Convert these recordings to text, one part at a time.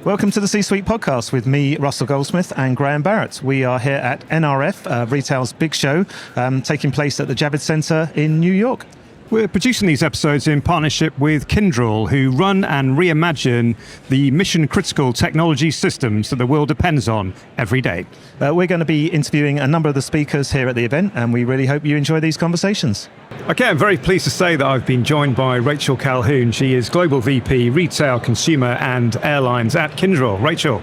Welcome to the C-Suite podcast with me, Russell Goldsmith, and Graham Barrett. We are here at NRF, retail's big show, taking place at the Javits Center in New York. We're producing these episodes in partnership with Kyndryl, who run and reimagine the mission-critical technology systems that the world depends on every day. We're going to be interviewing a number of the speakers here at the event, and we really hope you enjoy these conversations. Okay, I'm very pleased to say that I've been joined by Rachel Calhoun. She is Global VP, Retail, Consumer and Airlines at Kyndryl. Rachel,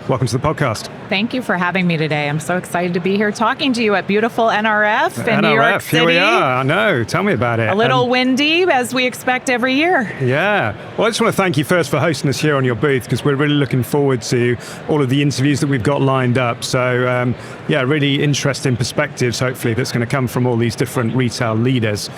welcome to the podcast. Thank you for having me today. I'm so excited to be here talking to you at beautiful NRF in New York City. Here we are. I know. Tell me about it. A little windy, as we expect every year. Yeah. Well, I just want to thank you first for hosting us here on your booth, because we're really looking forward to all of the interviews that we've got lined up. So, really interesting perspectives, hopefully, that's going to come from all these different retail leaders.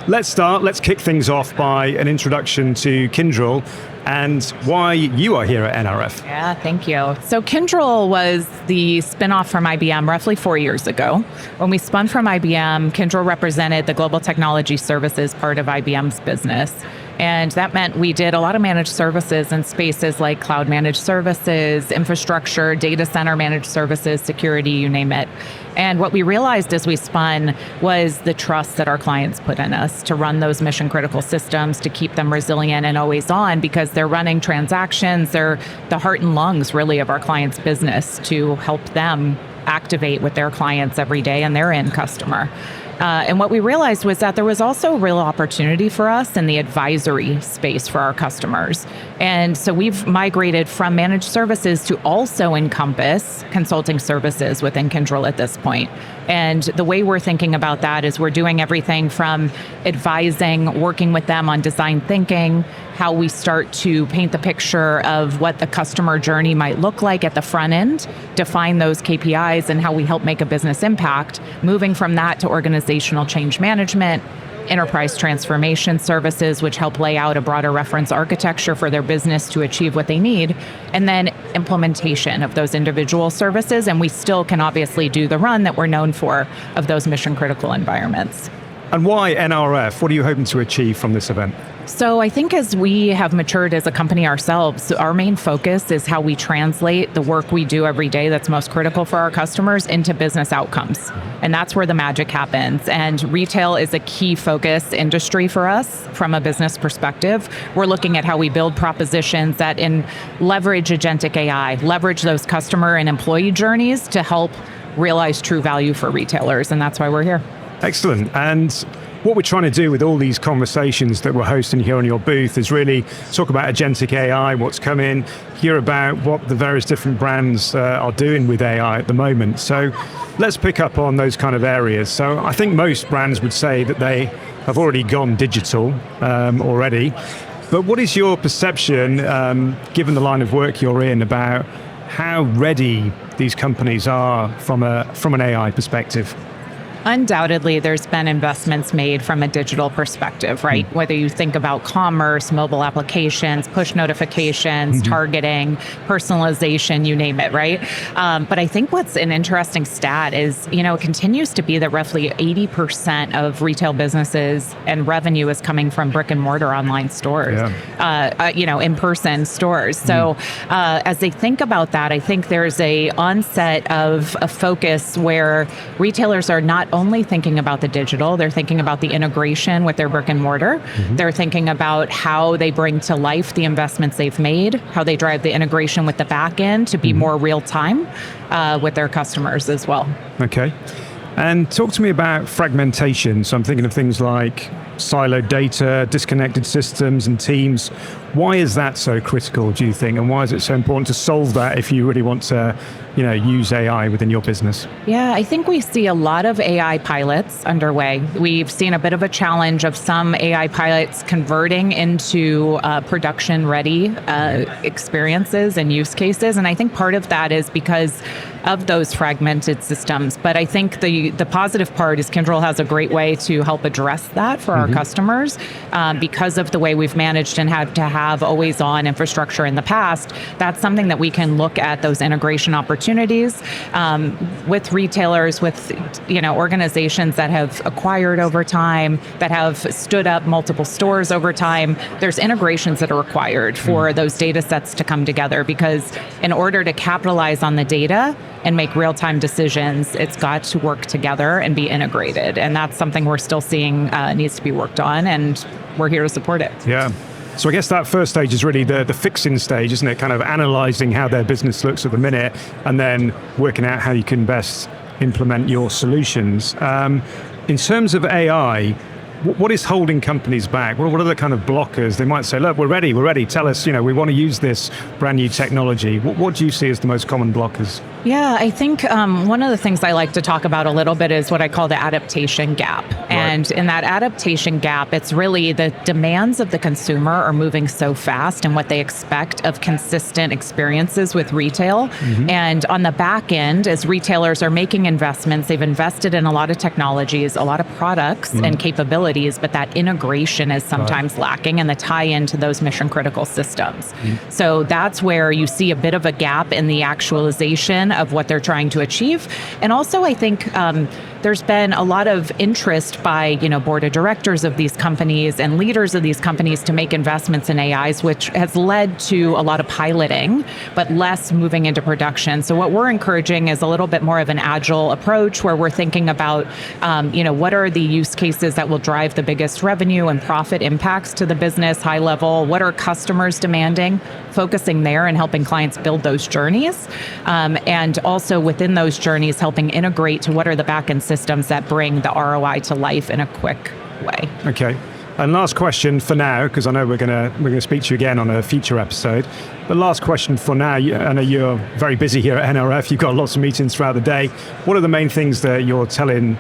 Let's kick things off by an introduction to Kyndryl and why you are here at NRF. Yeah, thank you. So Kyndryl was the spinoff from IBM roughly 4 years ago. When we spun from IBM, Kyndryl represented the global technology services part of IBM's business. And that meant we did a lot of managed services in spaces like cloud managed services, infrastructure, data center managed services, security, you name it. And what we realized as we spun was the trust that our clients put in us to run those mission critical systems, to keep them resilient and always on, because they're running transactions. They're the heart and lungs really of our clients' business to help them activate with their clients every day and their end customer. And what we realized was that there was also a real opportunity for us in the advisory space for our customers. And so we've migrated from managed services to also encompass consulting services within Kyndryl at this point. And the way we're thinking about that is we're doing everything from advising, working with them on design thinking, how we start to paint the picture of what the customer journey might look like at the front end, define those KPIs and how we help make a business impact, moving from that to organizational change management, enterprise transformation services, which help lay out a broader reference architecture for their business to achieve what they need, and then implementation of those individual services. And we still can obviously do the run that we're known for of those mission critical environments. And why NRF? What are you hoping to achieve from this event? So I think as we have matured as a company ourselves, our main focus is how we translate the work we do every day that's most critical for our customers into business outcomes. And that's where the magic happens. And retail is a key focus industry for us from a business perspective. We're looking at how we build propositions that leverage agentic AI, leverage those customer and employee journeys to help realize true value for retailers. And that's why we're here. Excellent. And what we're trying to do with all these conversations that we're hosting here on your booth is really talk about agentic AI, what's coming, hear about what the various different brands are doing with AI at the moment. So let's pick up on those kind of areas. So I think most brands would say that they have already gone digital already. But what is your perception, given the line of work you're in, about how ready these companies are from an AI perspective? Undoubtedly, there's been investments made from a digital perspective, right? Whether you think about commerce, mobile applications, push notifications, targeting, personalization, you name it, right? But I think what's an interesting stat is, it continues to be that roughly 80% of retail businesses and revenue is coming from brick and mortar online stores, in-person stores. So as they think about that, I think there's a onset of a focus where retailers are not only thinking about the digital, they're thinking about the integration with their brick and mortar. They're thinking about how they bring to life the investments they've made, how they drive the integration with the back end to be more real time with their customers as well. Okay. And talk to me about fragmentation. So I'm thinking of things like siloed data, disconnected systems and teams. Why is that so critical, do you think? And why is it so important to solve that if you really want to, use AI within your business? Yeah, I think we see a lot of AI pilots underway. We've seen a bit of a challenge of some AI pilots converting into production-ready experiences and use cases. And I think part of that is because of those fragmented systems. But I think the positive part is Kyndryl has a great way to help address that for our customers because of the way we've managed and had to have always on infrastructure in the past. That's something that we can look at those integration opportunities with retailers, with organizations that have acquired over time, that have stood up multiple stores over time. There's integrations that are required for those data sets to come together, because in order to capitalize on the data and make real-time decisions, it's got to work together and be integrated. And that's something we're still seeing needs to be worked on, and we're here to support it. Yeah. So I guess that first stage is really the fixing stage, isn't it? Kind of analyzing how their business looks at the minute, and then working out how you can best implement your solutions. In terms of AI, what is holding companies back? What are the kind of blockers? They might say, look, we're ready. Tell us, we want to use this brand new technology. What do you see as the most common blockers? Yeah, I think one of the things I like to talk about a little bit is what I call the adaptation gap. Right. And in that adaptation gap, it's really the demands of the consumer are moving so fast and what they expect of consistent experiences with retail. And on the back end, as retailers are making investments, they've invested in a lot of technologies, a lot of products and capabilities, but that integration is sometimes lacking, and the tie-in to those mission-critical systems. So that's where you see a bit of a gap in the actualization of what they're trying to achieve. And also, I think there's been a lot of interest by board of directors of these companies and leaders of these companies to make investments in AIs, which has led to a lot of piloting, but less moving into production. So what we're encouraging is a little bit more of an agile approach, where we're thinking about what are the use cases that will drive the biggest revenue and profit impacts to the business, high level. What are customers demanding? Focusing there and helping clients build those journeys. And also within those journeys, helping integrate to what are the back-end systems that bring the ROI to life in a quick way. Okay. And last question for now, because I know we're gonna speak to you again on a future episode. But last question for now, I know you're very busy here at NRF. You've got lots of meetings throughout the day. What are the main things that you're telling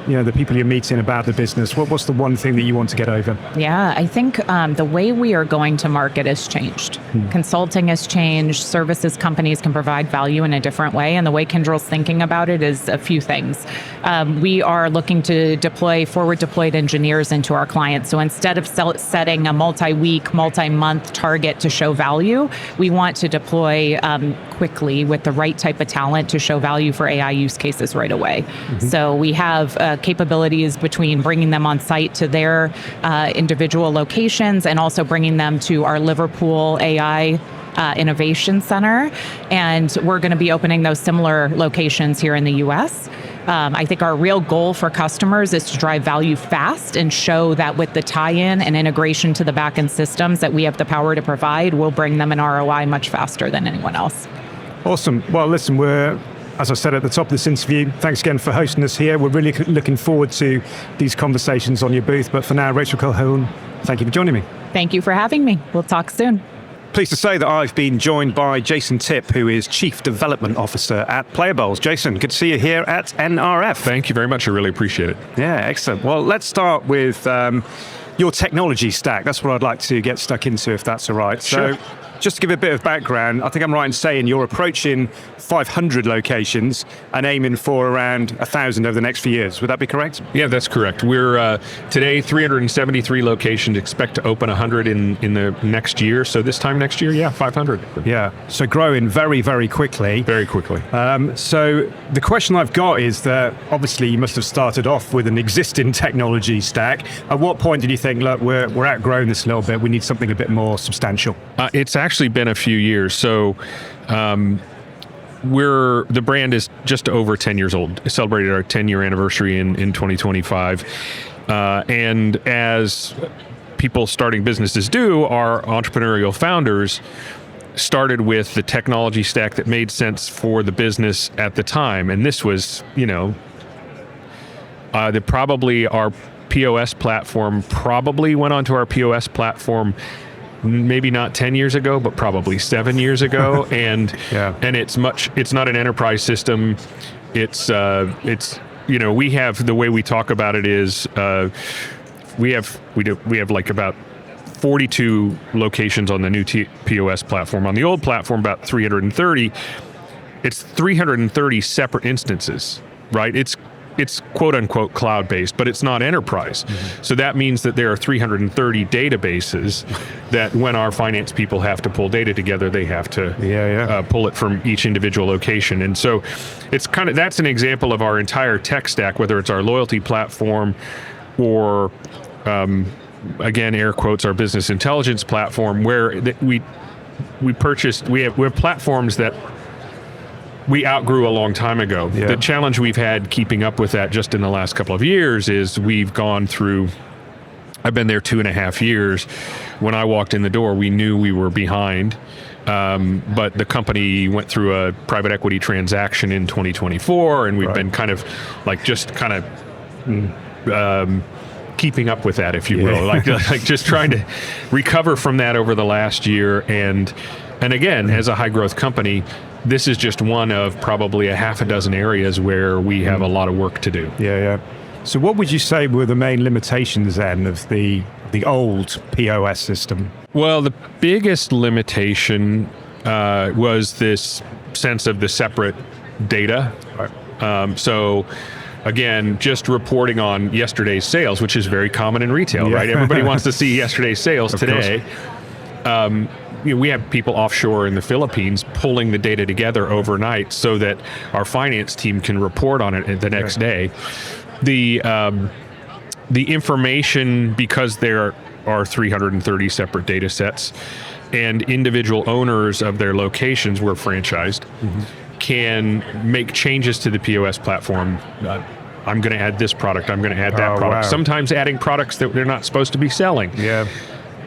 the people you're meeting about the business? What's the one thing that you want to get over? Yeah, I think the way we are going to market has changed. Consulting has changed. Services companies can provide value in a different way. And the way Kyndryl's thinking about it is a few things. We are looking to deploy forward-deployed engineers into our clients. So instead of setting a multi-week, multi-month target to show value, we want to deploy quickly with the right type of talent to show value for AI use cases right away. So we have capabilities between bringing them on site to their individual locations and also bringing them to our Liverpool AI Innovation Center. And we're going to be opening those similar locations here in the US. I think our real goal for customers is to drive value fast and show that with the tie-in and integration to the back-end systems that we have the power to provide, we'll bring them an ROI much faster than anyone else. Awesome. Well, listen, as I said at the top of this interview, thanks again for hosting us here. We're really looking forward to these conversations on your booth. But for now, Rachel Calhoun, thank you for joining me. Thank you for having me. We'll talk soon. Pleased to say that I've been joined by Jayson Tipp, who is Chief Development Officer at Playa. Jayson, good to see you here at NRF. Thank you very much. I really appreciate it. Yeah, excellent. Well, let's start with your technology stack. That's what I'd like to get stuck into, if that's all right. Sure. So, just to give a bit of background, I think I'm right in saying you're approaching 500 locations and aiming for around 1,000 over the next few years. Would that be correct? Yeah, that's correct. We're today 373 locations, expect to open 100 in the next year. So this time next year, 500. Yeah, so growing very, very quickly. Very quickly. So the question I've got is that obviously you must have started off with an existing technology stack. At what point did you think, look, we're outgrowing this a little bit, we need something a bit more substantial? It's actually been a few years. So the brand is just over 10 years old. It celebrated our 10-year anniversary in 2025. And as people starting businesses do, our entrepreneurial founders started with the technology stack that made sense for the business at the time. And this was, probably our POS platform probably went onto our POS platform maybe not 10 years ago, but probably 7 years ago. And it's not an enterprise system. It's we have, the way we talk about it is we have like about 42 locations on the new POS platform. On the old platform, about 330. it's 330 separate instances, right? It's quote unquote cloud-based, but it's not enterprise. So that means that there are 330 databases that when our finance people have to pull data together, they have to pull it from each individual location. And so that's an example of our entire tech stack, whether it's our loyalty platform or again, air quotes, our business intelligence platform, where we have platforms that we outgrew a long time ago. Yeah. The challenge we've had keeping up with that just in the last couple of years is we've gone through, I've been there 2.5 years. When I walked in the door, we knew we were behind, but the company went through a private equity transaction in 2024, and we've been keeping up with that, if you will, like just trying to recover from that over the last year. And again, as a high growth company, this is just one of probably a half a dozen areas where we have a lot of work to do. Yeah. So what would you say were the main limitations then of the old POS system? Well, the biggest limitation was this sense of the separate data. Right. So again, just reporting on yesterday's sales, which is very common in retail, right? Everybody wants to see yesterday's sales today. We have people offshore in the Philippines pulling the data together overnight so that our finance team can report on it the next day. The information, because there are 330 separate data sets and individual owners of their locations were franchised, can make changes to the POS platform. I'm going to add this product, I'm going to add that product. Wow. Sometimes adding products that they're not supposed to be selling. Yeah.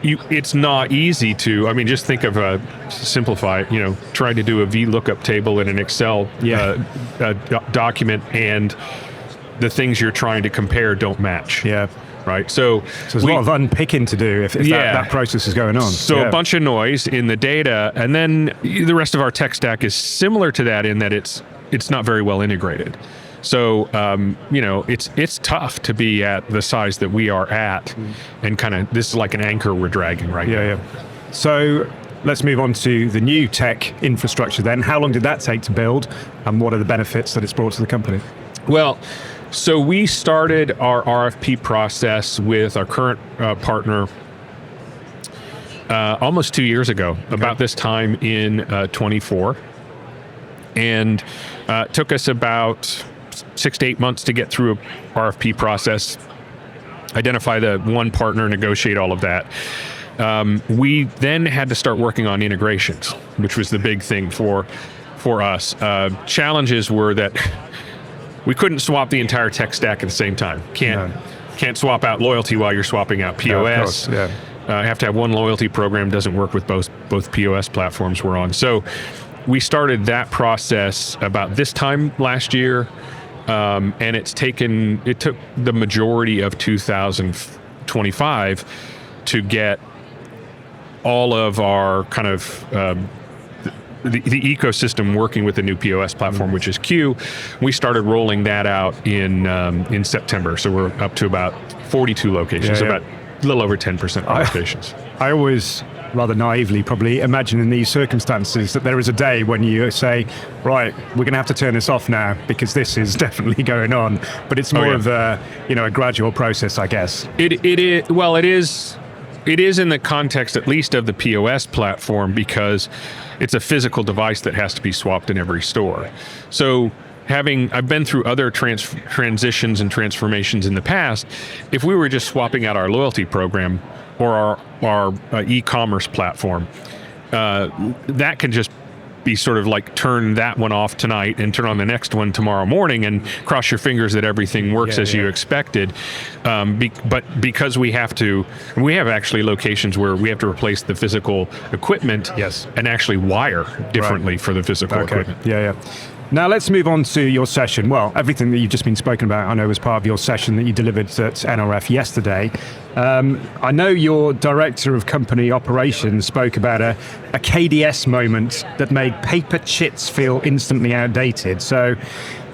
It's not easy to, just think of simplify, trying to do a VLOOKUP table in an Excel document, and the things you're trying to compare don't match. Yeah. Right. So there's a lot of unpicking to do if that process is going on. So a bunch of noise in the data, and then the rest of our tech stack is similar to that in that it's not very well integrated. So, it's tough to be at the size that we are at, and this is like an anchor we're dragging right now. Yeah. So let's move on to the new tech infrastructure then. How long did that take to build, and what are the benefits that it's brought to the company? Well, so we started our RFP process with our current partner almost 2 years ago, about this time in 24, and took us about 6 to 8 months to get through a RFP process, identify the one partner, negotiate all of that. We then had to start working on integrations, which was the big thing for us. Challenges were that we couldn't swap the entire tech stack at the same time. Can't swap out loyalty while you're swapping out POS. Have to have one loyalty program, doesn't work with both POS platforms we're on. So we started that process about this time last year. And it took the majority of 2025 to get all of our the ecosystem working with the new POS platform, which is Q. We started rolling that out in September. So we're up to about 42 locations, about a little over 10% of locations. I always, rather naively probably, imagine in these circumstances that there is a day when you say, right, we're going to have to turn this off now because this is definitely going on. But it's more of a gradual process, I guess. It is. Well, it is in the context, at least, of the POS platform, because it's a physical device that has to be swapped in every store. So I've been through other transitions and transformations in the past. If we were just swapping out our loyalty program or our e-commerce platform, that can just be sort of like turn that one off tonight and turn on the next one tomorrow morning and cross your fingers that everything works as you expected. But because we have actually locations where we have to replace the physical equipment and actually wire differently for the physical equipment. Now let's move on to your session. Well, everything that you've just been spoken about, I know was part of your session that you delivered at NRF yesterday. I know your director of company operations spoke about a KDS moment that made paper chits feel instantly outdated. So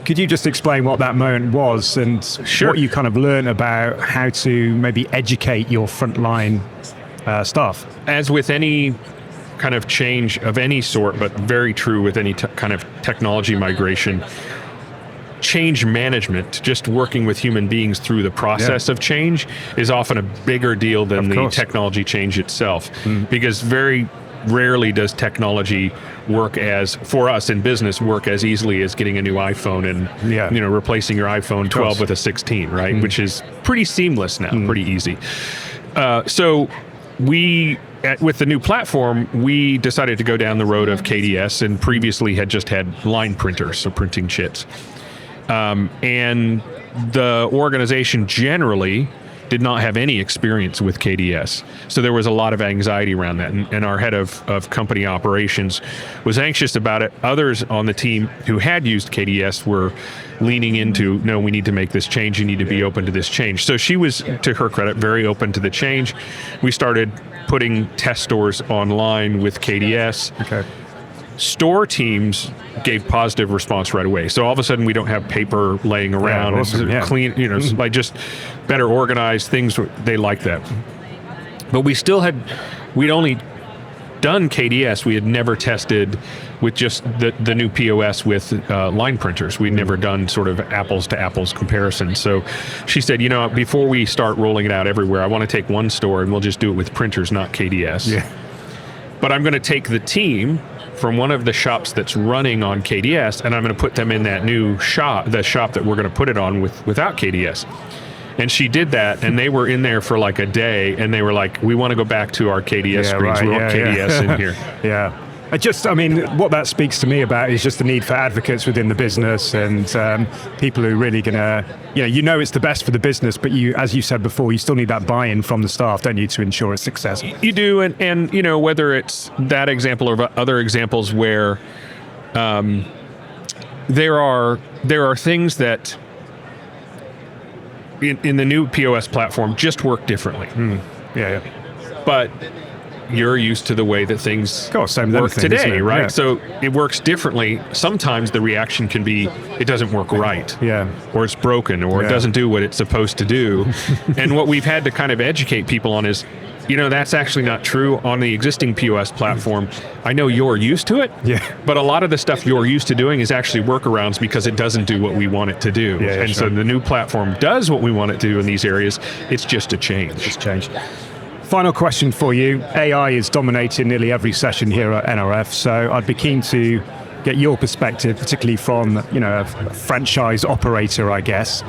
could you just explain what that moment was and what you kind of learned about how to maybe educate your frontline staff? As with any kind of change of any sort, but very true with any kind of technology migration, change management, just working with human beings through the process of change, is often a bigger deal than the technology change itself. Because very rarely does technology work for us in business, work as easily as getting a new iPhone and replacing your iPhone 12 with a 16, right? Which is pretty seamless now, pretty easy. So with the new platform, we decided to go down the road of KDS, and previously had just had line printers, so printing chits. And the organization generally did not have any experience with KDS. So there was a lot of anxiety around that. And our head of company operations was anxious about it. Others on the team who had used KDS were leaning into, no, we need to make this change. You need to be open to this change. So she was, to her credit, very open to the change. We started putting test stores online with KDS. Okay. Store teams gave positive response right away. So all of a sudden we don't have paper laying around. Clean, like just better organized things. They like that. But we'd only done KDS. We had never tested with just the new POS with line printers. We'd never done sort of apples to apples comparison. So she said, before we start rolling it out everywhere, I want to take one store and we'll just do it with printers, not KDS. Yeah. But I'm going to take the team from one of the shops that's running on KDS, and I'm going to put them in that new shop, the shop that we're going to put it on without KDS. And she did that, and they were in there for like a day, and they were like, we want to go back to our KDS screens. We want KDS in here. Yeah. What that speaks to me about is just the need for advocates within the business and people who are really going to, it's the best for the business, but as you said before, you still need that buy-in from the staff, don't you, to ensure its success? You do, and whether it's that example or other examples where there are things that in the new POS platform just work differently. But you're used to the way that things work today, right? Yeah. So it works differently. Sometimes the reaction can be, it doesn't work right. Or it's broken, or it doesn't do what it's supposed to do. And what we've had to kind of educate people on is, that's actually not true on the existing POS platform. I know you're used to it, but a lot of the stuff you're used to doing is actually workarounds because it doesn't do what we want it to do. So the new platform does what we want it to do in these areas. It's just a change. Final question for you. AI is dominating nearly every session here at NRF, so I'd be keen to get your perspective, particularly from a franchise operator, I guess.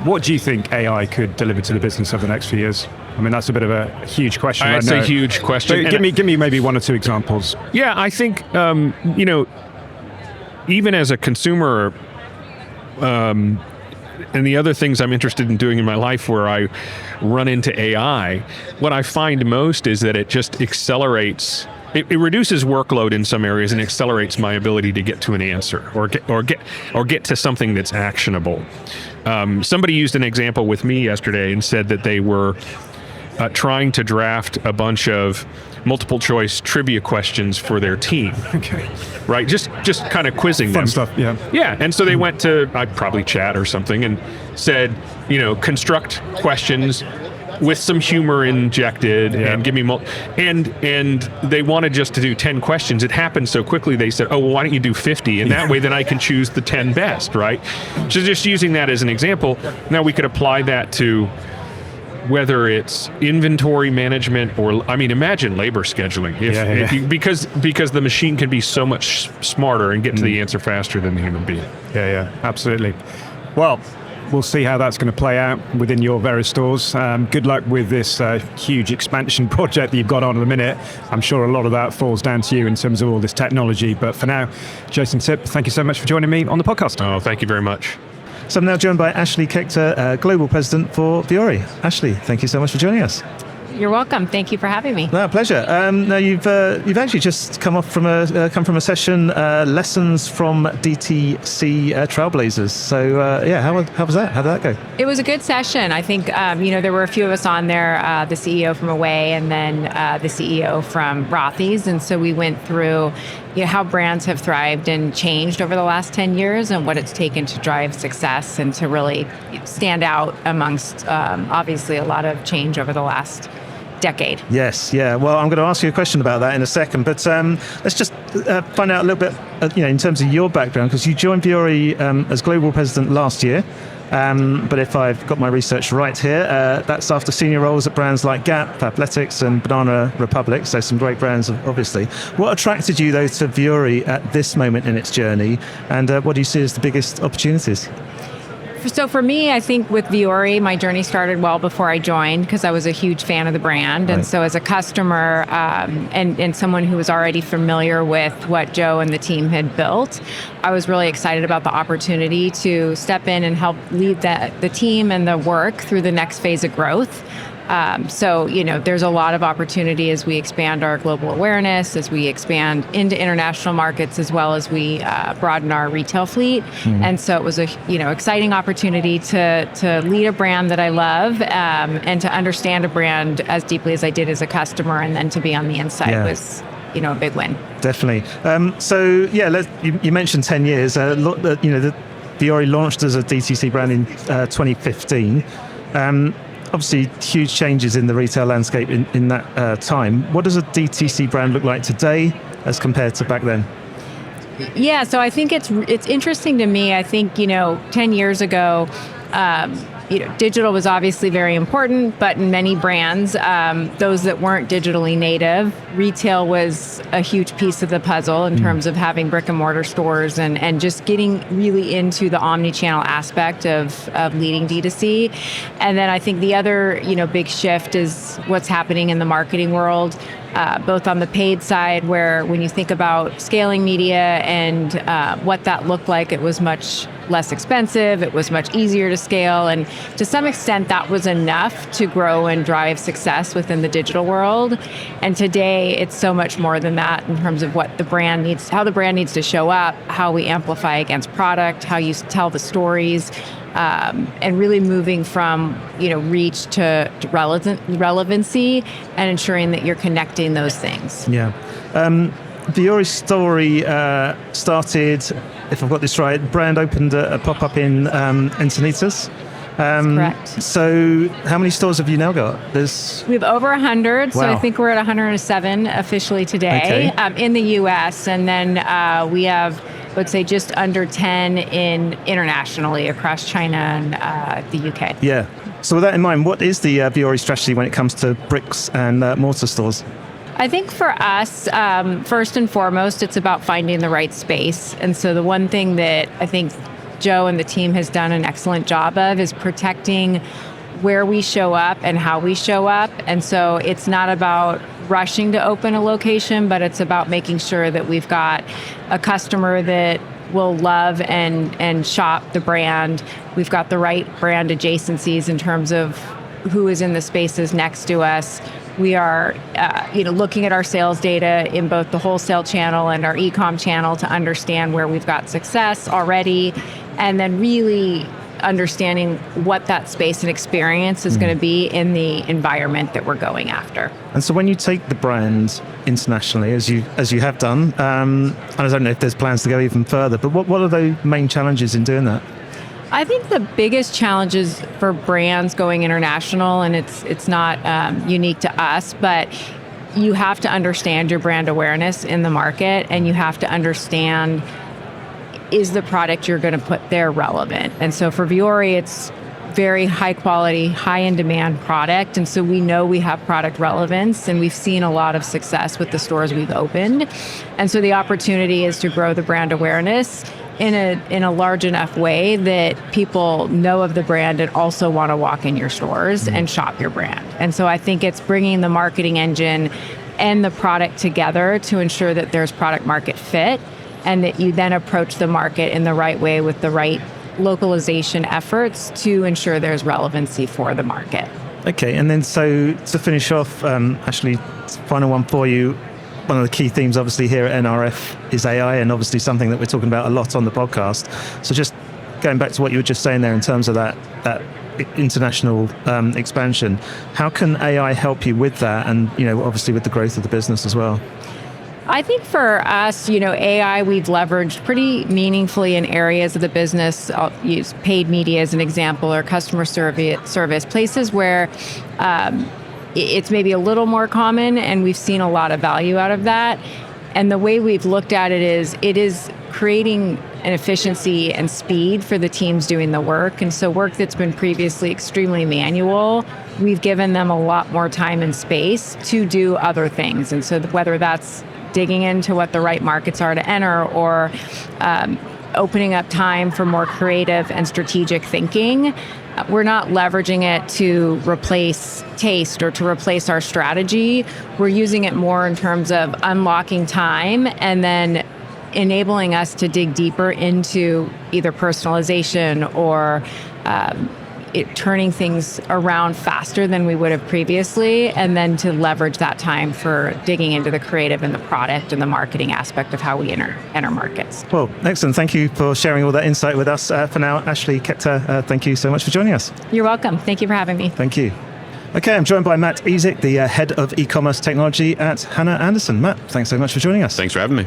What do you think AI could deliver to the business over the next few years? I mean, that's a bit of a huge question. It's a huge question. But give me maybe one or two examples. Yeah, I think even as a consumer. And the other things I'm interested in doing in my life where I run into AI, what I find most is that it just accelerates. It reduces workload in some areas and accelerates my ability to get to an answer or get to something that's actionable. Somebody used an example with me yesterday and said that they were trying to draft a bunch of multiple choice trivia questions for their team. Okay. Right? Just kind of quizzing them. Fun stuff, yeah. Yeah, and so they went to, probably chat or something, and said, construct questions with some humor injected and give me and they wanted just to do 10 questions. It happened so quickly they said, well, why don't you do 50? And that way then I can choose the 10 best, right? So just using that as an example, now we could apply that to whether it's inventory management or, imagine labor scheduling. Because the machine can be so much smarter and get to the answer faster than the human being. Yeah, absolutely. Well, we'll see how that's going to play out within your various stores. Good luck with this huge expansion project that you've got on at the minute. I'm sure a lot of that falls down to you in terms of all this technology. But for now, Jayson, Tipp, thank you so much for joining me on the podcast. Oh, thank you very much. So I'm now joined by Ashley Kechter, Global President for Vuori. Ashley, thank you so much for joining us. You're welcome. Thank you for having me. No, pleasure. Now you've actually just come from a session, lessons from DTC Trailblazers. So how was that? How did that go? It was a good session. I think there were a few of us on there, the CEO from Away, and then the CEO from Rothy's, and so we went through how brands have thrived and changed over the last 10 years and what it's taken to drive success and to really stand out amongst obviously a lot of change over the last decade. Yes, yeah. Well, I'm going to ask you a question about that in a second, but let's just find out a little bit, in terms of your background, because you joined Vuori as global president last year. But if I've got my research right here, that's after senior roles at brands like Gap, Athletics, and Banana Republic, so some great brands, obviously. What attracted you, though, to Vuori at this moment in its journey, and what do you see as the biggest opportunities? So for me, I think with Vuori, my journey started well before I joined because I was a huge fan of the brand. Right. And so as a customer and someone who was already familiar with what Joe and the team had built, I was really excited about the opportunity to step in and help lead the team and the work through the next phase of growth. So, there's a lot of opportunity as we expand our global awareness, as we expand into international markets, as well as we broaden our retail fleet. Mm-hmm. And so it was a, exciting opportunity to lead a brand that I love and to understand a brand as deeply as I did as a customer, and then to be on the inside was, a big win. Definitely. You mentioned 10 years. The Vuori launched as a DTC brand in 2015. Obviously, huge changes in the retail landscape in that time. What does a DTC brand look like today as compared to back then? Yeah, so I think it's interesting to me. I think, 10 years ago, digital was obviously very important, but in many brands, those that weren't digitally native, retail was a huge piece of the puzzle in terms of having brick and mortar stores and just getting really into the omnichannel aspect of leading D2C. And then I think the other, big shift is what's happening in the marketing world. Both on the paid side, where when you think about scaling media and what that looked like, it was much less expensive, it was much easier to scale, and to some extent that was enough to grow and drive success within the digital world. And today it's so much more than that in terms of what the brand needs, how the brand needs to show up, how we amplify against product, how you tell the stories, and really moving from reach to relevancy and ensuring that you're connecting those things. Yeah. Vuori's story started, if I've got this right, brand opened a pop-up in Encinitas. Correct. So how many stores have you now got? We have over 100, so Wow. I think we're at 107 officially today in the US, and then we have, let's say, just under 10 internationally across China and the UK. Yeah. So with that in mind, what is the Vuori strategy when it comes to bricks and mortar stores? I think for us, first and foremost, it's about finding the right space. And so the one thing that I think Joe and the team has done an excellent job of is protecting where we show up and how we show up. And so it's not about rushing to open a location, but it's about making sure that we've got a customer that will love and shop the brand. We've got the right brand adjacencies in terms of who is in the spaces next to us. We are, looking at our sales data in both the wholesale channel and our e-com channel to understand where we've got success already, and then really understanding what that space and experience is going to be in the environment that we're going after. And so when you take the brand internationally, as you have done, and I don't know if there's plans to go even further, but what are the main challenges in doing that? I think the biggest challenges for brands going international, and it's not unique to us, but you have to understand your brand awareness in the market, and you have to understand, is the product you're going to put there relevant? And so for Vuori, it's very high quality, high in demand product. And so we know we have product relevance, and we've seen a lot of success with the stores we've opened. And so the opportunity is to grow the brand awareness in a large enough way that people know of the brand and also want to walk in your stores and shop your brand. And so I think it's bringing the marketing engine and the product together to ensure that there's product market fit, and that you then approach the market in the right way with the right localization efforts to ensure there's relevancy for the market. Okay, and then so to finish off, Ashley, final one for you. One of the key themes obviously here at NRF is AI, and obviously something that we're talking about a lot on the podcast. So just going back to what you were just saying there in terms of that international expansion, how can AI help you with that, and obviously with the growth of the business as well? I think for us, AI we've leveraged pretty meaningfully in areas of the business. I'll use paid media as an example, or customer service, places where it's maybe a little more common, and we've seen a lot of value out of that. And the way we've looked at it is creating an efficiency and speed for the teams doing the work. And so work that's been previously extremely manual, we've given them a lot more time and space to do other things. And so whether that's digging into what the right markets are to enter, or opening up time for more creative and strategic thinking, we're not leveraging it to replace taste or to replace our strategy. We're using it more in terms of unlocking time and then enabling us to dig deeper into either personalization or turning things around faster than we would have previously, and then to leverage that time for digging into the creative and the product and the marketing aspect of how we enter markets. Well, excellent. Thank you for sharing all that insight with us. For now, Ashley, Kechter, thank you so much for joining us. You're welcome. Thank you for having me. Thank you. Okay, I'm joined by Matt Ezyk, the head of e-commerce technology at Hanna Andersson. Matt, thanks so much for joining us. Thanks for having me.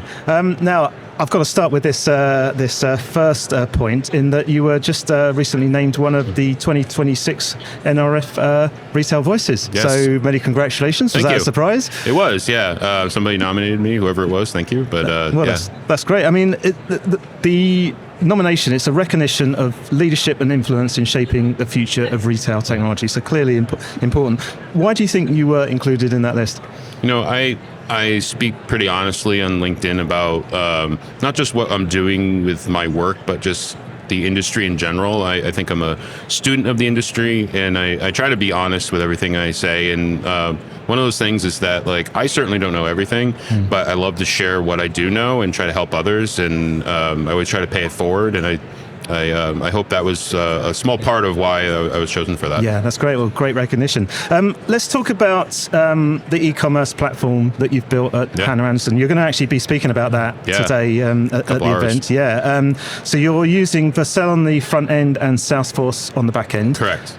Now, I've got to start with this first point, in that you were just recently named one of the 2026 NRF Retail Voices. Yes. So many congratulations. Was that a surprise? It was, yeah. Somebody nominated me, whoever it was. Thank you. But yeah. That's great. I mean, the nomination, it's a recognition of leadership and influence in shaping the future of retail technology. So clearly important. Why do you think you were included in that list? You know, I speak pretty honestly on LinkedIn about not just what I'm doing with my work, but just the industry in general. I think I'm a student of the industry, and I try to be honest with everything I say. And one of those things is that, like, I certainly don't know everything, but I love to share what I do know and try to help others. And I always try to pay it forward. And I hope that was a small part of why I was chosen for that. Yeah, that's great. Well, great recognition. Let's talk about the e-commerce platform that you've built at Hanna Andersson. You're going to actually be speaking about that today at the event. Yeah. So you're using Vercel on the front end and Salesforce on the back end. Correct.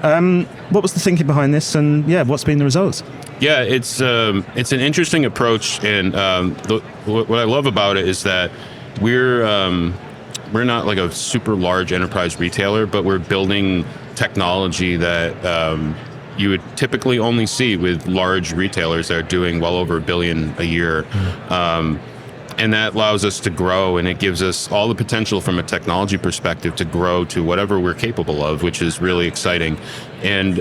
What was the thinking behind this, and what's been the results? Yeah, it's an interesting approach, and what I love about it is that we're not like a super large enterprise retailer, but we're building technology that you would typically only see with large retailers that are doing well over $1 billion a year. And that allows us to grow, and it gives us all the potential from a technology perspective to grow to whatever we're capable of, which is really exciting. And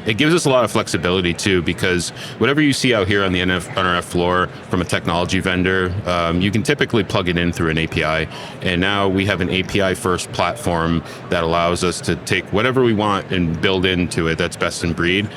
it gives us a lot of flexibility too, because whatever you see out here on the NRF floor from a technology vendor, you can typically plug it in through an API. And now we have an API first platform that allows us to take whatever we want and build into it that's best in breed.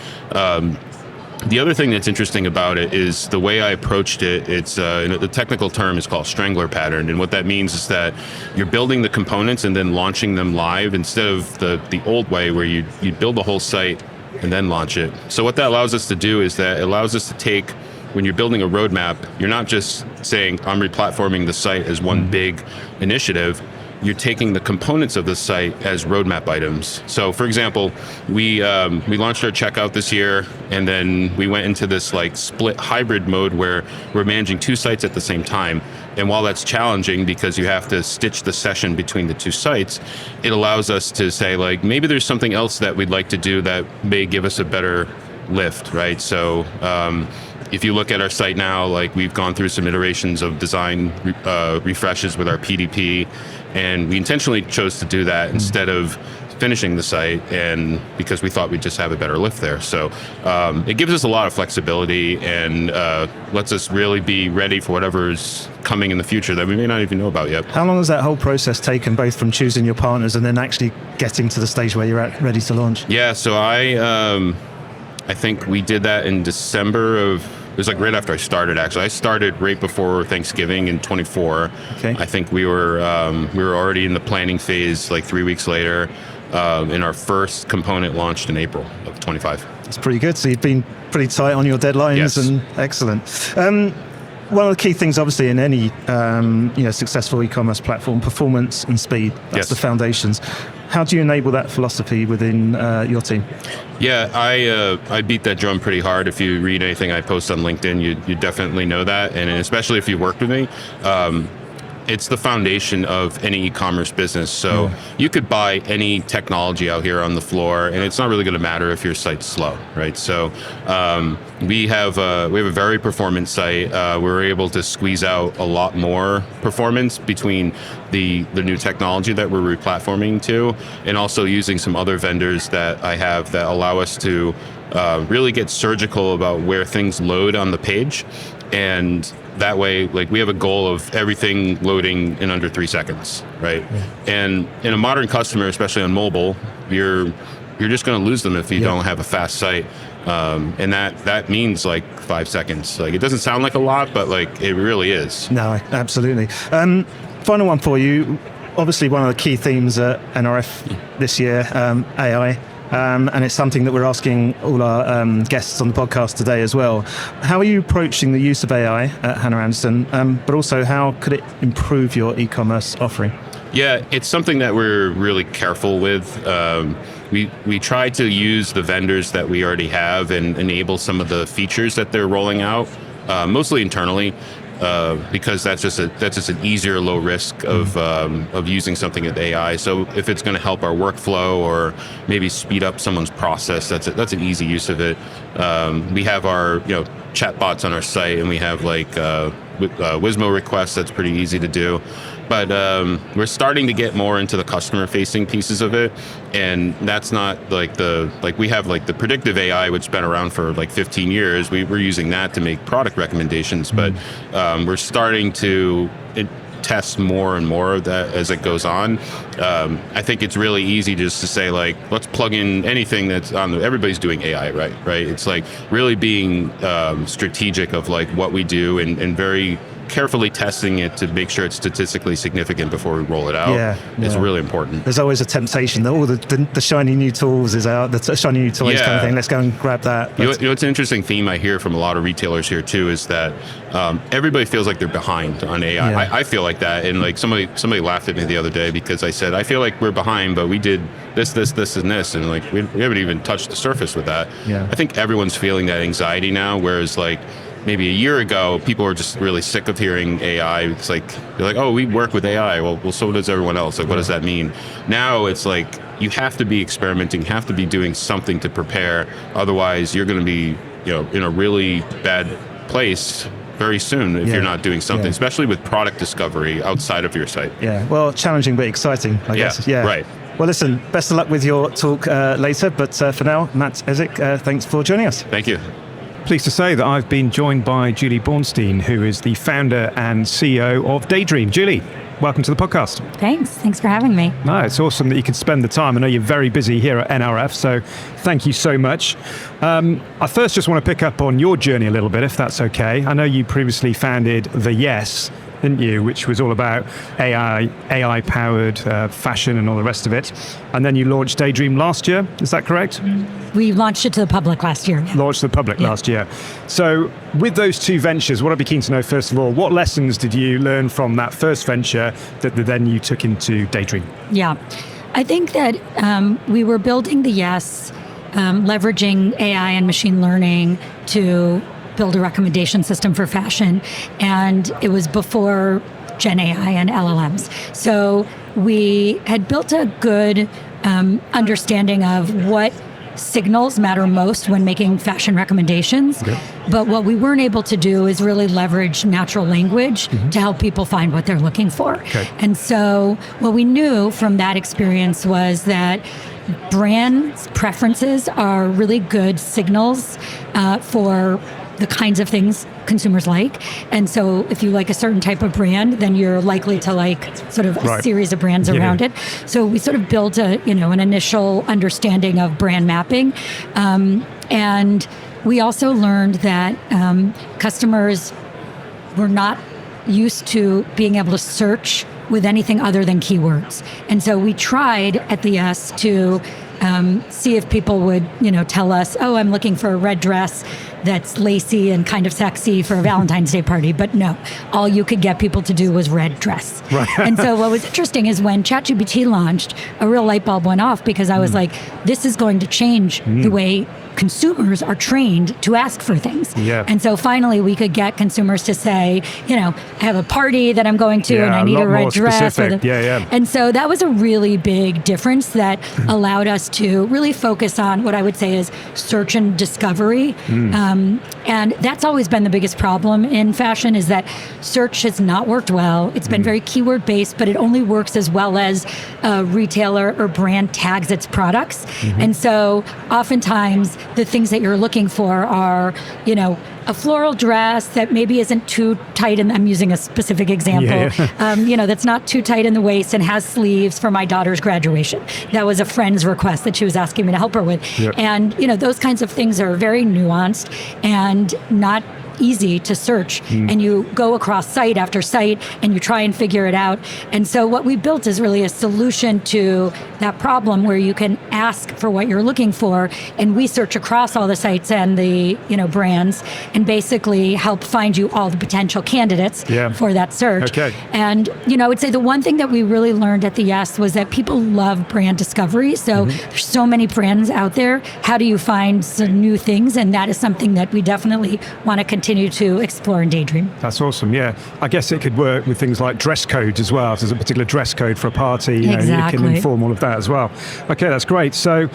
The other thing that's interesting about it is the way I approached it. It's the technical term is called strangler pattern, and what that means is that you're building the components and then launching them live instead of the old way where you build the whole site and then launch it. So what that allows us to do is that it allows us to take, when you're building a roadmap, you're not just saying I'm replatforming the site as one big initiative. You're taking the components of the site as roadmap items. So, for example, we launched our checkout this year, and then we went into this like split hybrid mode where we're managing 2 sites at the same time. And while that's challenging because you have to stitch the session between the 2 sites, it allows us to say, like, maybe there's something else that we'd like to do that may give us a better lift, right? So if you look at our site now, like, we've gone through some iterations of design refreshes with our PDP, and we intentionally chose to do that instead of finishing the site, and because we thought we'd just have a better lift there. So it gives us a lot of flexibility and lets us really be ready for whatever's coming in the future that we may not even know about yet. How long has that whole process taken, both from choosing your partners and then actually getting to the stage where you're at ready to launch? Yeah, so I think we did that in December of, it was like right after I started, actually. I started right before Thanksgiving in 24. Okay. I think we were already in the planning phase like 3 weeks later, and our first component launched in April of 25. That's pretty good. So you've been pretty tight on your deadlines. Yes. And excellent. One of the key things, obviously, in any successful e-commerce platform, performance and speed. That's Yes. the foundations. How do you enable that philosophy within your team? Yeah, I beat that drum pretty hard. If you read anything I post on LinkedIn, you definitely know that, and especially if you worked with me. it's the foundation of any e-commerce business. So you could buy any technology out here on the floor, and it's not really going to matter if your site's slow, right? So we have a very performant site. We're able to squeeze out a lot more performance between the new technology that we're replatforming to, and also using some other vendors that I have that allow us to really get surgical about where things load on the page. And that way, like, we have a goal of everything loading in under 3 seconds, right? And in a modern customer, especially on mobile, you're just going to lose them if you don't have a fast site. And that means like 5 seconds. Like, it doesn't sound like a lot, but like, it really is. No, absolutely. Final one for you. Obviously, one of the key themes at NRF this year, AI. And it's something that we're asking all our guests on the podcast today as well. How are you approaching the use of AI at Hanna Andersson, but also how could it improve your e-commerce offering? Yeah, it's something that we're really careful with. We try to use the vendors that we already have and enable some of the features that they're rolling out, mostly internally. Because that's just an easier low risk of using something with AI. So if it's going to help our workflow or maybe speed up someone's process, that's an easy use of it. We have our chat bots on our site, and we have like Wizmo requests. That's pretty easy to do. But we're starting to get more into the customer facing pieces of it, and that's not like we have like the predictive AI, which has been around for like 15 years. We're using that to make product recommendations, but we're starting to test more and more of that as it goes on. I think it's really easy just to say, like, let's plug in anything that's on everybody's doing AI, right? It's like really being strategic of like what we do and very carefully testing it to make sure it's statistically significant before we roll it out. It's really important. There's always a temptation that the shiny new tools is out, the shiny new toys kind of thing. Let's go and grab that. You know, it's an interesting theme I hear from a lot of retailers here too, is that everybody feels like they're behind on AI. I feel like that, and like somebody laughed at me the other day because I said, I feel like we're behind, but we did this, and this, and like we haven't even touched the surface with that. I think everyone's feeling that anxiety now, whereas like maybe a year ago, people were just really sick of hearing AI. It's like, they're like, oh, we work with AI. Well, so does everyone else. Like, what does that mean? Now it's like, you have to be experimenting, you have to be doing something to prepare. Otherwise, you're going to be, in a really bad place very soon if you're not doing something, especially with product discovery outside of your site. Yeah, well, challenging but exciting, I guess. Yeah, right. Well, listen, best of luck with your talk later. But for now, Matt, Ezyk, thanks for joining us. Thank you. Pleased to say that I've been joined by Julie Bornstein, who is the founder and CEO of Daydream. Julie, welcome to the podcast. Thanks for having me. No, it's awesome that you can spend the time. I know you're very busy here at NRF, so thank you so much. I first just want to pick up on your journey a little bit, if that's okay. I know you previously founded The Yes, didn't you, which was all about AI-powered fashion and all the rest of it. And then you launched Daydream last year, is that correct? We launched it to the public last year. Launched to the public last year. So with those two ventures, what I'd be keen to know, first of all, what lessons did you learn from that first venture that then you took into Daydream? Yeah, I think that we were building the Yes, leveraging AI and machine learning to build a recommendation system for fashion. And it was before Gen AI and LLMs. So we had built a good understanding of what signals matter most when making fashion recommendations. Okay. But what we weren't able to do is really leverage natural language to help people find what they're looking for. Okay. And so what we knew from that experience was that brand preferences are really good signals for the kinds of things consumers like. And so if you like a certain type of brand, then you're likely to like sort of a series of brands around it. So we sort of built an initial understanding of brand mapping. And we also learned that customers were not used to being able to search with anything other than keywords. And so we tried at the S to see if people would, tell us, oh, I'm looking for a red dress, that's lacy and kind of sexy for a Valentine's Day party. But no, all you could get people to do was red dress. Right. And so what was interesting is when ChatGPT launched, a real light bulb went off because I was like, this is going to change the way consumers are trained to ask for things. Yeah. And so finally we could get consumers to say, I have a party that I'm going to and I need a red dress. And so that was a really big difference that allowed us to really focus on what I would say is search and discovery. And that's always been the biggest problem in fashion, is that search has not worked well. It's been very keyword based, but it only works as well as a retailer or brand tags its products. And so oftentimes the things that you're looking for are, a floral dress that maybe isn't too tight, and I'm using a specific example, that's not too tight in the waist and has sleeves for my daughter's graduation. That was a friend's request that she was asking me to help her with. And, those kinds of things are very nuanced and not easy to search, and you go across site after site and you try and figure it out. And so what we built is really a solution to that problem where you can ask for what you're looking for, and we search across all the sites and the brands and basically help find you all the potential candidates for that search. And I would say the one thing that we really learned at the Yes was that people love brand discovery. So there's so many brands out there. How do you find some new things? And that is something that we definitely want to continue to explore in Daydream. That's awesome. Yeah, I guess it could work with things like dress codes as well. If there's a particular dress code for a party, you can inform all of that as well. Okay, that's great. So,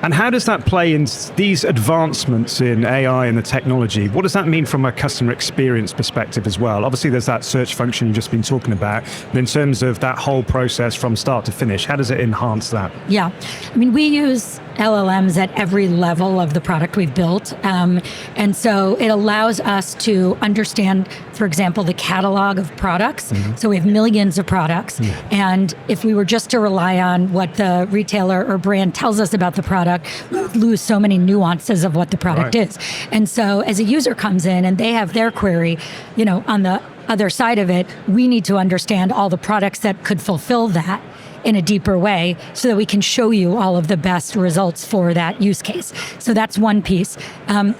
and how does that play in these advancements in AI and the technology? What does that mean from a customer experience perspective as well? Obviously, there's that search function you've just been talking about, but in terms of that whole process from start to finish, how does it enhance that? Yeah, we use LLMs at every level of the product we've built. And so it allows us to understand, for example, the catalog of products. So we have millions of products. And if we were just to rely on what the retailer or brand tells us about the product, we would lose so many nuances of what the product is. And so as a user comes in and they have their query, on the other side of it, we need to understand all the products that could fulfill that in a deeper way so that we can show you all of the best results for that use case. So that's one piece.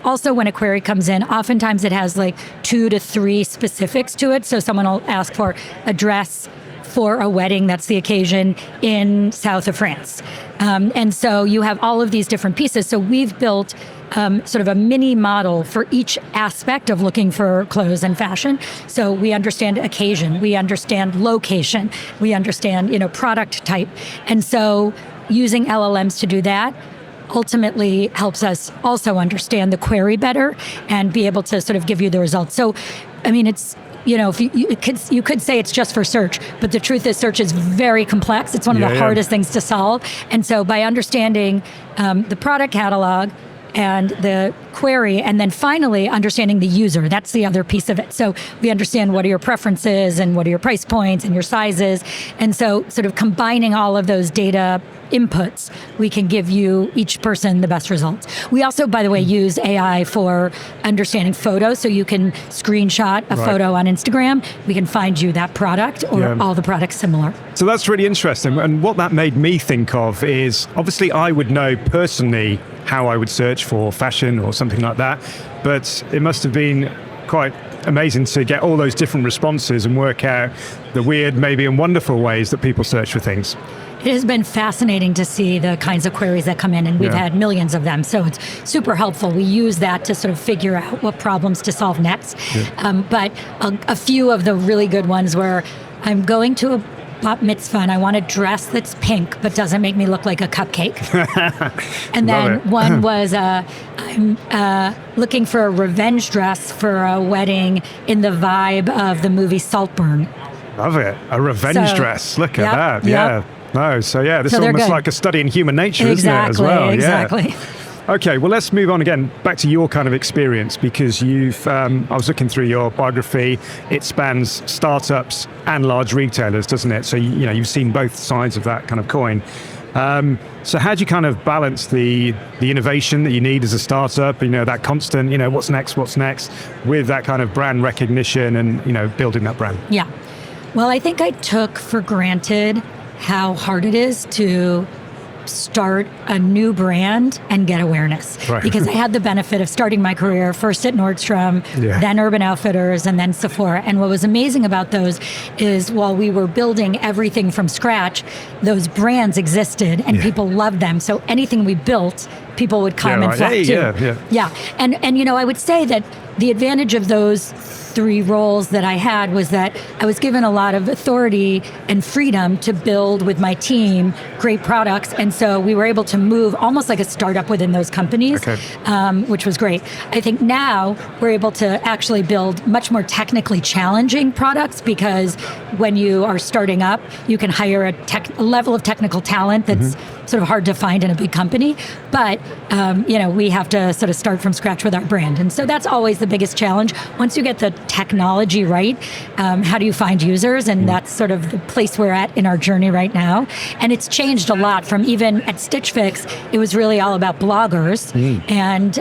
Also, when a query comes in, oftentimes it has like 2 to 3 specifics to it. So someone will ask for a dress for a wedding, that's the occasion, in south of France. And so you have all of these different pieces. So we've built sort of a mini model for each aspect of looking for clothes and fashion. So we understand occasion, we understand location, we understand, product type. And so using LLMs to do that ultimately helps us also understand the query better and be able to sort of give you the results. So, it's, if you could say it's just for search, but the truth is search is very complex. It's one of the hardest things to solve. And so by understanding the product catalog and the query, and then finally understanding the user, that's the other piece of it. So we understand what are your preferences and what are your price points and your sizes. And so sort of combining all of those data inputs, we can give you each person the best results. We also, by the way, use AI for understanding photos. So you can screenshot a photo on Instagram. We can find you that product or all the products similar. So that's really interesting. And what that made me think of is, obviously I would know personally how I would search for fashion or something like that, but it must have been quite amazing to get all those different responses and work out the weird, maybe and wonderful ways that people search for things. It has been fascinating to see the kinds of queries that come in, and we've had millions of them. So it's super helpful. We use that to sort of figure out what problems to solve next. But a few of the really good ones were, I'm going to a bat mitzvah and I want a dress that's pink but doesn't make me look like a cupcake. And then one was, I'm looking for a revenge dress for a wedding in the vibe of the movie Saltburn. Love it. A revenge dress. Look at that. No, so this is almost like a study in human nature, isn't it, as well? Exactly. Okay, well, let's move on again, back to your kind of experience, because you've, I was looking through your biography, it spans startups and large retailers, doesn't it? So, you've seen both sides of that kind of coin. So how do you kind of balance the innovation that you need as a startup, that constant, what's next, with that kind of brand recognition and, building that brand? Yeah. Well, I think I took for granted how hard it is to start a new brand and get awareness. Right. Because I had the benefit of starting my career first at Nordstrom, then Urban Outfitters, and then Sephora. And what was amazing about those is while we were building everything from scratch, those brands existed and people loved them. So anything we built, people would come and flock to. Yeah. And I would say that the advantage of those 3 roles that I had was that I was given a lot of authority and freedom to build with my team great products. And so we were able to move almost like a startup within those companies, which was great. I think now we're able to actually build much more technically challenging products because when you are starting up, you can hire a level of technical talent that's sort of hard to find in a big company. But, we have to sort of start from scratch with our brand. And so that's always the biggest challenge. Once you get the technology right, how do you find users? And that's sort of the place we're at in our journey right now. And it's changed a lot from even at Stitch Fix, it was really all about bloggers. And,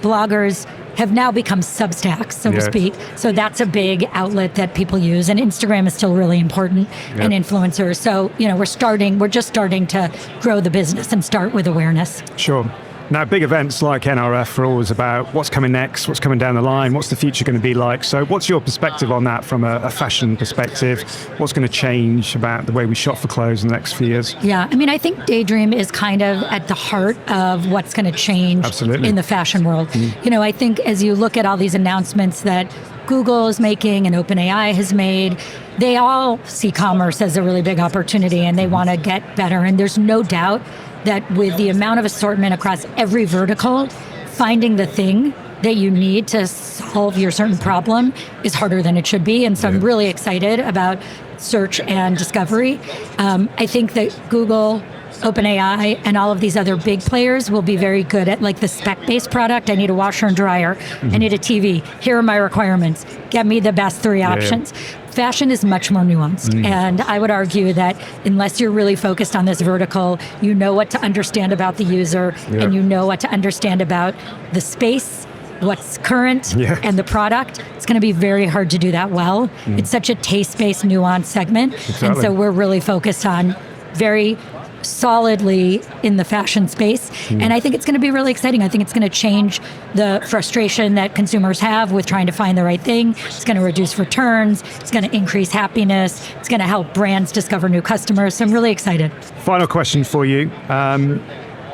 bloggers have now become Substacks, so to speak. So that's a big outlet that people use. And Instagram is still really important and influencers. So, we're just starting to grow the business and start with awareness. Sure. Now, big events like NRF are always about what's coming next, what's coming down the line, what's the future going to be like. So what's your perspective on that from a fashion perspective? What's going to change about the way we shop for clothes in the next few years? Yeah, I think Daydream is kind of at the heart of what's going to change in the fashion world. I think as you look at all these announcements that Google is making and OpenAI has made, they all see commerce as a really big opportunity and they want to get better. And there's no doubt that with the amount of assortment across every vertical, finding the thing that you need to solve your certain problem is harder than it should be. And so I'm really excited about search and discovery. I think that Google, OpenAI, and all of these other big players will be very good at like the spec-based product. I need a washer and dryer. I need a TV. Here are my requirements. Get me the best 3 options. Fashion is much more nuanced. And I would argue that unless you're really focused on this vertical, you know what to understand about the user and you know what to understand about the space, what's current and the product, it's going to be very hard to do that well. It's such a taste-based, nuanced segment. And so we're really focused on very solidly in the fashion space. And I think it's going to be really exciting. I think it's going to change the frustration that consumers have with trying to find the right thing. It's going to reduce returns. It's going to increase happiness. It's going to help brands discover new customers. So I'm really excited. Final question for you.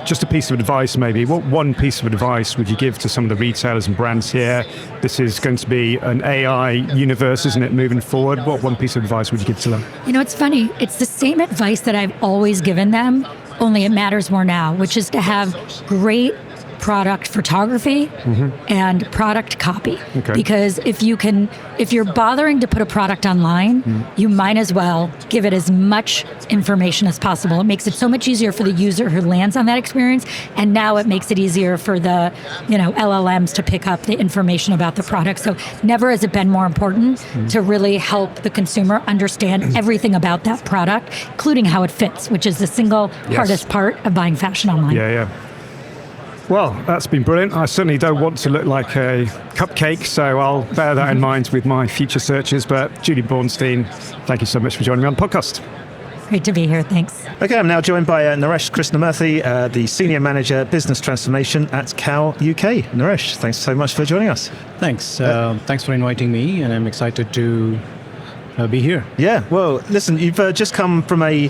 Just a piece of advice maybe. What one piece of advice would you give to some of the retailers and brands here? This is going to be an AI universe, isn't it, moving forward? What one piece of advice would you give to them? It's funny. It's the same advice that I've always given them, only it matters more now, which is to have great product photography and product copy. Because if you're bothering to put a product online, you might as well give it as much information as possible. It makes it so much easier for the user who lands on that experience, and now it makes it easier for the LLMs to pick up the information about the product. So never has it been more important to really help the consumer understand everything about that product, including how it fits, which is the single hardest part of buying fashion online. Well, that's been brilliant. I certainly don't want to look like a cupcake, so I'll bear that in mind with my future searches. But Julie Bornstein, thank you so much for joining me on the podcast. Great to be here. Thanks. Okay, I'm now joined by Naresh Krisnamurthy, the Senior Manager Business Transformation at Cal UK. Naresh, thanks so much for joining us. Thanks. Thanks for inviting me, and I'm excited to be here. Yeah, well, listen, you've just come from a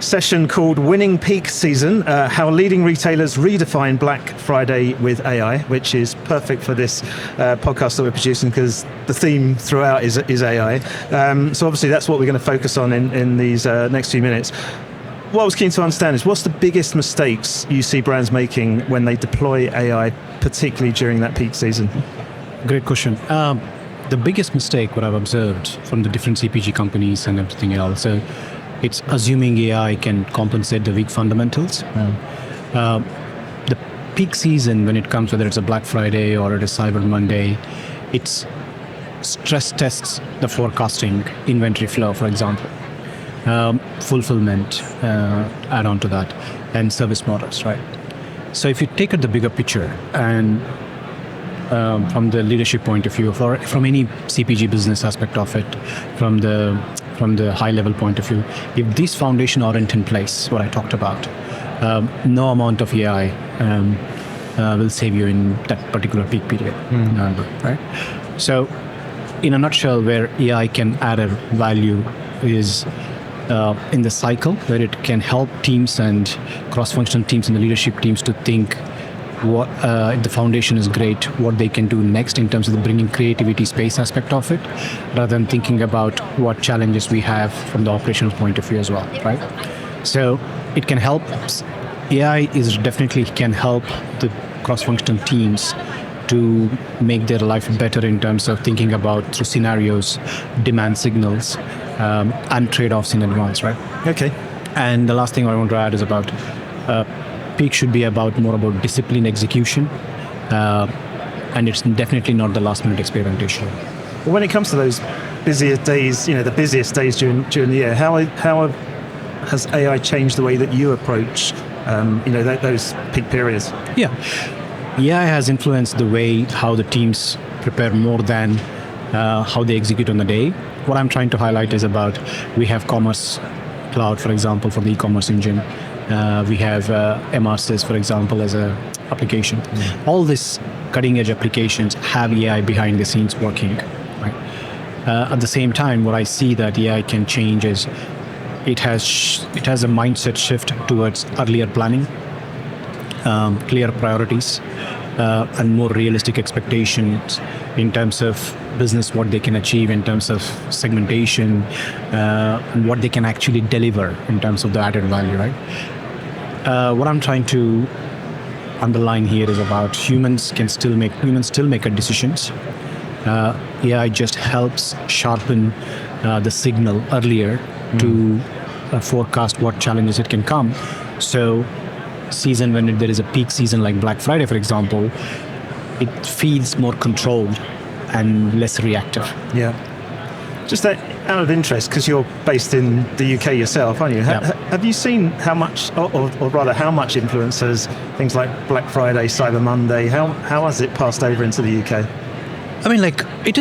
session called Winning Peak Season, how leading retailers redefine Black Friday with AI, which is perfect for this podcast that we're producing because the theme throughout is AI. So obviously that's what we're going to focus on in these next few minutes. What I was keen to understand is what's the biggest mistakes you see brands making when they deploy AI, particularly during that peak season? Great question. The biggest mistake, what I've observed from the different CPG companies and everything else, it's assuming AI can compensate the weak fundamentals. The peak season, when it comes, whether it's a Black Friday or it is Cyber Monday, it's stress tests the forecasting, inventory flow, for example, fulfillment, add on to that, and service models, right? So if you take it the bigger picture and from the leadership point of view, from any CPG business aspect of it, from the high level point of view, if these foundations aren't in place, what I talked about, no amount of AI will save you in that particular peak period, right? So, in a nutshell, where AI can add a value is in the cycle, where it can help teams and cross-functional teams and the leadership teams to think what if the foundation is great, what they can do next in terms of the bringing creativity space aspect of it, rather than thinking about what challenges we have from the operational point of view as well, right? So it can help. AI is definitely can help the cross-functional teams to make their life better in terms of thinking about through scenarios, demand signals, and trade-offs in advance, right? Okay. And the last thing I want to add is about peak should be more about discipline execution, and it's definitely not the last-minute experimentation. Well, when it comes to those busier days, the busiest days during the year, how has AI changed the way that you approach, those peak periods? Yeah. AI has influenced the way how the teams prepare more than how they execute on the day. What I'm trying to highlight is about we have Commerce Cloud, for example, for the e-commerce engine. We have MRSys, for example, as a application. All these cutting-edge applications have AI behind the scenes working. Right? At the same time, what I see that AI can change is it has a mindset shift towards earlier planning, clear priorities, and more realistic expectations in terms of business, what they can achieve in terms of segmentation, and what they can actually deliver in terms of the added value, right? What I'm trying to underline here is about humans still make decisions. AI just helps sharpen the signal earlier to forecast what challenges it can come. So season, when there is a peak season like Black Friday, for example, it feels more controlled and less reactive. Yeah. Just out of interest, because you're based in the UK yourself, aren't you? Have you seen how much, or rather how much influence has things like Black Friday, Cyber Monday, how has it passed over into the UK? I mean, it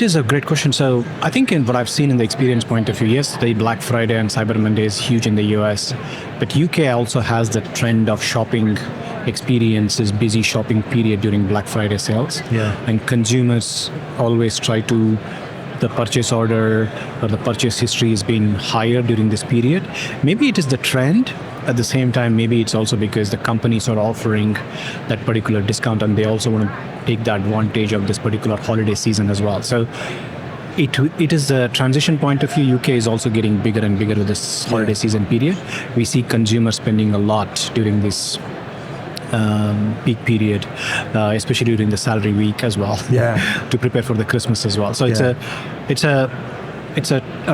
is a great question. So I think in what I've seen in the experience point of view, yes, the Black Friday and Cyber Monday is huge in the US, but UK also has the trend of shopping experiences, busy shopping period during Black Friday sales. Yeah. And consumers always try to, the purchase order or the purchase history has been higher during this period. Maybe it is the trend. At the same time, maybe it's also because the companies are offering that particular discount and they also want to take the advantage of this particular holiday season as well. So it is the transition point of view. UK is also getting bigger and bigger with this holiday season period. We see consumers spending a lot during this peak period, especially during the salary week as well. Yeah. To prepare for the Christmas as well. So it's a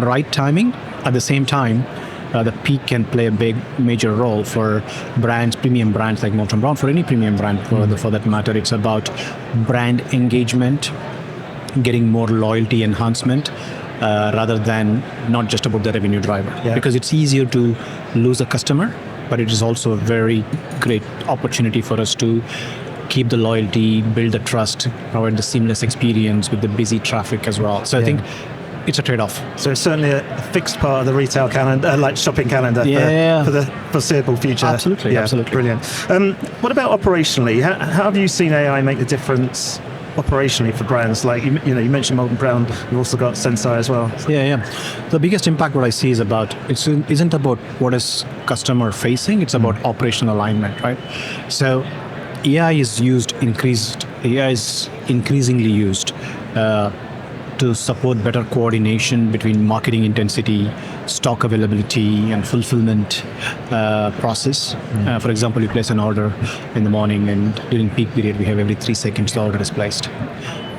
right timing. At the same time, the peak can play a major role for brands, premium brands like Molton Brown, for any premium brand for that matter. It's about brand engagement, getting more loyalty enhancement, rather than not just about the revenue driver. Yeah. Because it's easier to lose a customer, but it is also a very great opportunity for us to keep the loyalty, build the trust, provide the seamless experience with the busy traffic as well. So I think it's a trade-off. So it's certainly a fixed part of the retail calendar, like shopping calendar for the foreseeable future. Absolutely, absolutely. Brilliant. What about operationally? How have you seen AI make a difference operationally for brands? Like you mentioned Molton Brown, you've also got Sensei as well. Yeah. The biggest impact what I see is about, isn't about what is customer facing, it's about operational alignment, right? So AI is increasingly used to support better coordination between marketing intensity, stock availability, and fulfillment process. For example, you place an order in the morning, and during peak period, we have every 3 seconds the order is placed.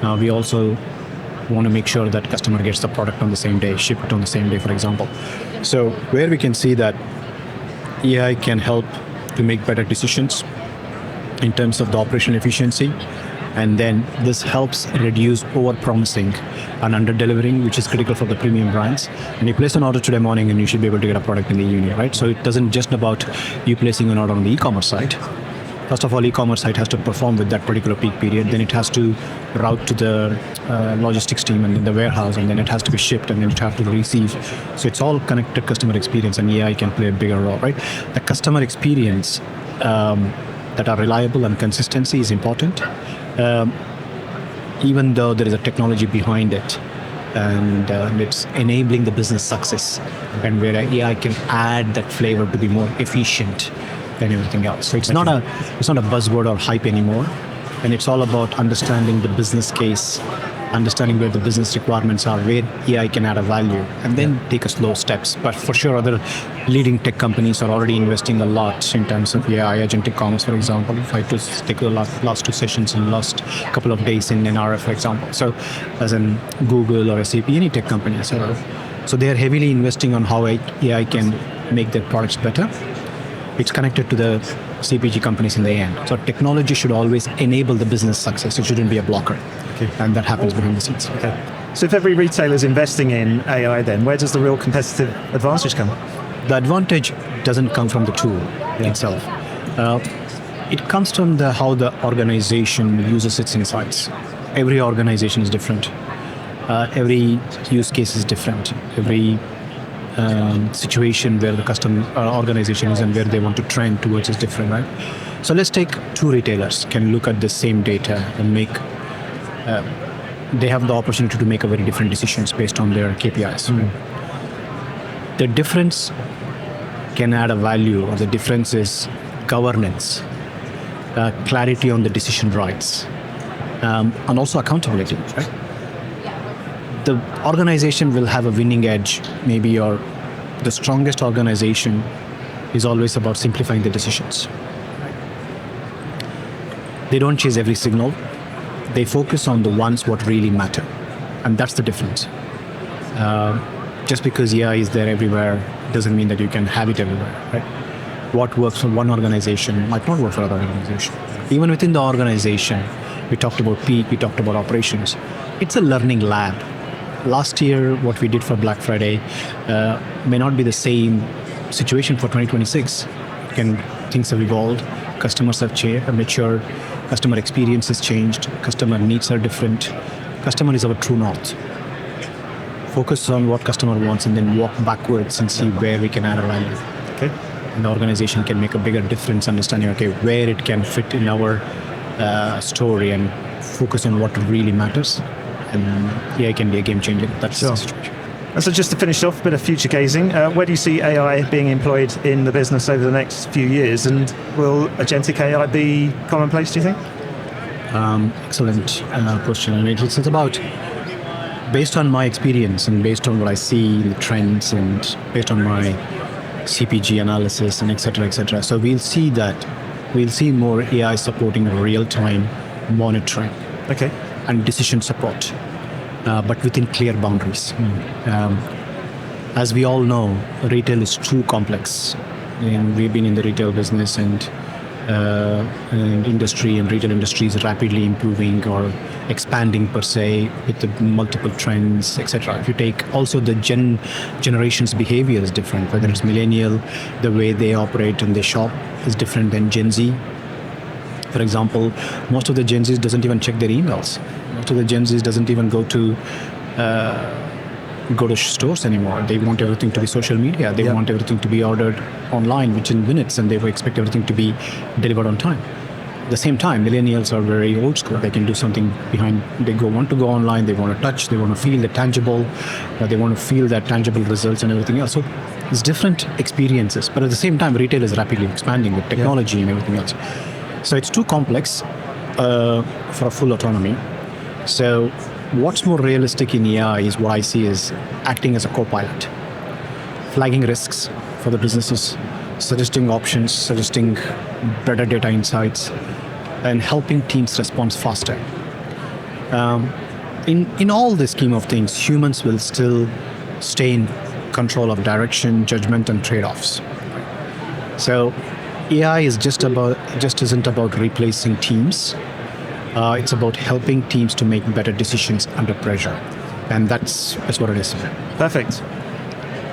Now, we also want to make sure that customer gets the product on the same day, shipped on the same day, for example. So where we can see that AI can help to make better decisions in terms of the operational efficiency, and then this helps reduce over-promising and under-delivering, which is critical for the premium brands. And you place an order today morning and you should be able to get a product in the evening, right? So it doesn't just about you placing an order on the e-commerce side. First of all, e-commerce site has to perform with that particular peak period. Then it has to route to the logistics team and then the warehouse, and then it has to be shipped, and then it has to receive. So it's all connected customer experience, and AI can play a bigger role, right? The customer experience that are reliable and consistency is important, even though there is a technology behind it, and it's enabling the business success, and where AI can add that flavor to be more efficient than everything else. So it's not a buzzword or hype anymore, and it's all about understanding the business case, understanding where the business requirements are, where AI can add a value, and then take a slow steps. But for sure, other leading tech companies are already investing a lot in terms of AI, agentic commerce, for example. If I just take the last 2 sessions in the last couple of days in NRF, for example. So as in Google or SAP, any tech company. So they are heavily investing on how AI can make their products better. It's connected to the CPG companies in the end. So technology should always enable the business success. It shouldn't be a blocker. Okay. And that happens behind the scenes. Okay. So if every retailer is investing in AI, then where does the real competitive advantage come? The advantage doesn't come from the tool itself. It comes from how the organization uses its insights. Every organization is different. Every use case is different. Every situation where the customer organization is and where they want to trend towards is different, right? So let's take 2 retailers can look at the same data and make they have the opportunity to make a very different decisions based on their KPIs. The difference can add a value, or the difference is governance, clarity on the decision rights, and also accountability, right? The organization will have a winning edge, maybe, or the strongest organization is always about simplifying the decisions. They don't chase every signal. They focus on the ones what really matter. And that's the difference. Just because AI is there everywhere doesn't mean that you can have it everywhere, right? What works for one organization might not work for another organization. Even within the organization, we talked about peak, we talked about operations. It's a learning lab. Last year, what we did for Black Friday may not be the same situation for 2026. Things have evolved, customers have matured, customer experience has changed, customer needs are different. Customer is our true north. Focus on what customer wants and then walk backwards and see where we can add a value. Okay. And the organization can make a bigger difference, understanding where it can fit in our story and focus on what really matters. And AI can be a game changer. That's the situation. And so just to finish off, a bit of future gazing, where do you see AI being employed in the business over the next few years? And will agentic AI be commonplace, do you think? Excellent question. I mean, it's about, based on my experience and based on what I see in the trends and based on my CPG analysis and et cetera, so we'll see more AI supporting real-time monitoring. Okay. And decision support, but within clear boundaries. As we all know, retail is too complex. And we've been in the retail business and industry, and retail industry is rapidly improving or expanding per se with the multiple trends, etc. If you take also the generation's behavior is different, whether it's millennial, the way they operate and they shop is different than Gen Z. For example, most of the Gen Zs doesn't even check their emails. Most of the Gen Zs doesn't even go to stores anymore. They want everything to be social media. They want everything to be ordered online within minutes, and they expect everything to be delivered on time. At the same time, millennials are very old school. They can do something want to go online, they want to touch, they want to feel the tangible, they want to feel that tangible results and everything else. So it's different experiences, but at the same time, retail is rapidly expanding with technology and everything else. So it's too complex for a full autonomy. So what's more realistic in AI is what I see is acting as a co-pilot, flagging risks for the businesses, suggesting options, suggesting better data insights, and helping teams respond faster. In all the scheme of things, humans will still stay in control of direction, judgment, and trade-offs. So AI is just isn't about replacing teams. It's about helping teams to make better decisions under pressure. And that's what it is. Perfect.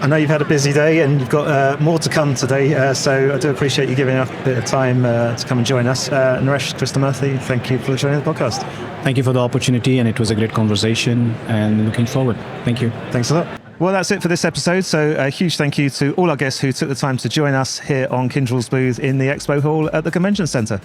I know you've had a busy day and you've got more to come today, so I do appreciate you giving up a bit of time to come and join us. Naresh, Krisnamurthy, thank you for joining the podcast. Thank you for the opportunity, and it was a great conversation, and looking forward. Thank you. Thanks a lot. Well, that's it for this episode. So a huge thank you to all our guests who took the time to join us here on Kyndryl's booth in the Expo Hall at the Convention Centre.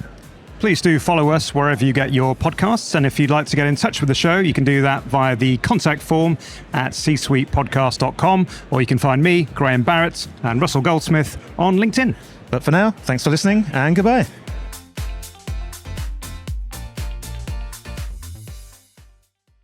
Please do follow us wherever you get your podcasts. And if you'd like to get in touch with the show, you can do that via the contact form at csuitepodcast.com, or you can find me, Graham Barrett, and Russell Goldsmith on LinkedIn. But for now, thanks for listening and goodbye.